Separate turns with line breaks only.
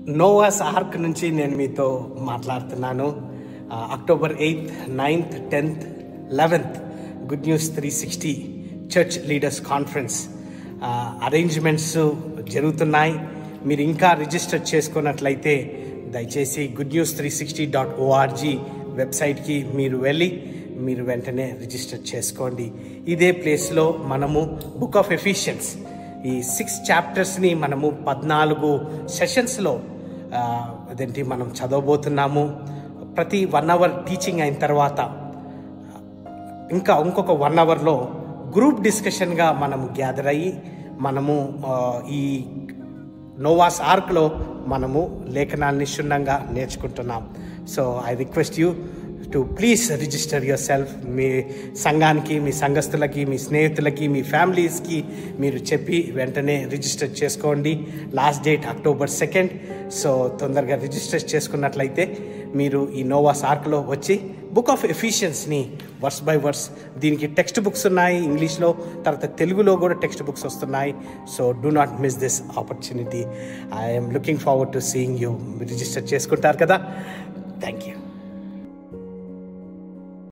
నోవాస్ arc నుంచి నేను మీతో మాట్లాడుతున్నాను. October 8th, 9th, 10th, 11th good news 360 church leaders conference arrangements జరుగుతున్నాయి. మీరు ఇంకా రిజిస్టర్ చేసుకున్నట్లయితే దయచేసి goodnews360.org వెబ్సైట్కి మీరు వెళ్ళి మీరు వెంటనే రిజిస్టర్ చేసుకోండి. ఇదే ప్లేస్లో మనము బుక్ ఆఫ్ ఎఫిషియన్స్ ఈ 6 చాప్టర్స్ని మనము 14 సెషన్స్లో మనం చదవబోతున్నాము. ప్రతి 1 అవర్ టీచింగ్ అయిన తర్వాత ఇంకొక 1 అవర్లో గ్రూప్ డిస్కషన్గా మనము గ్యాదర్ అయ్యి మనము ఈ నోవాస్ ఆర్క్లో మనము లేఖనాన్ని క్షుణ్ణంగా నేర్చుకుంటున్నాం. So I request you to please register yourself. మీ సంఘానికి, మీ సంఘస్థులకి, మీ స్నేహితులకి, మీ ఫ్యామిలీస్కి మీరు చెప్పి వెంటనే రిజిస్టర్ చేసుకోండి. Last date October 2nd. So తొందరగా రిజిస్టర్ చేసుకున్నట్లయితే మీరు ఈ నోవాస్ ఆర్క్లో వచ్చి బుక్ ఆఫ్ ఎఫిషియన్స్ని వర్స్ బై వర్స్, దీనికి టెక్స్ట్ బుక్స్ ఉన్నాయి ఇంగ్లీష్లో, తర్వాత తెలుగులో కూడా టెక్స్ట్ బుక్స్ వస్తున్నాయి. So do not miss this opportunity. I'm looking forward to seeing you. Register చేసుకుంటారు కదా. Thank you.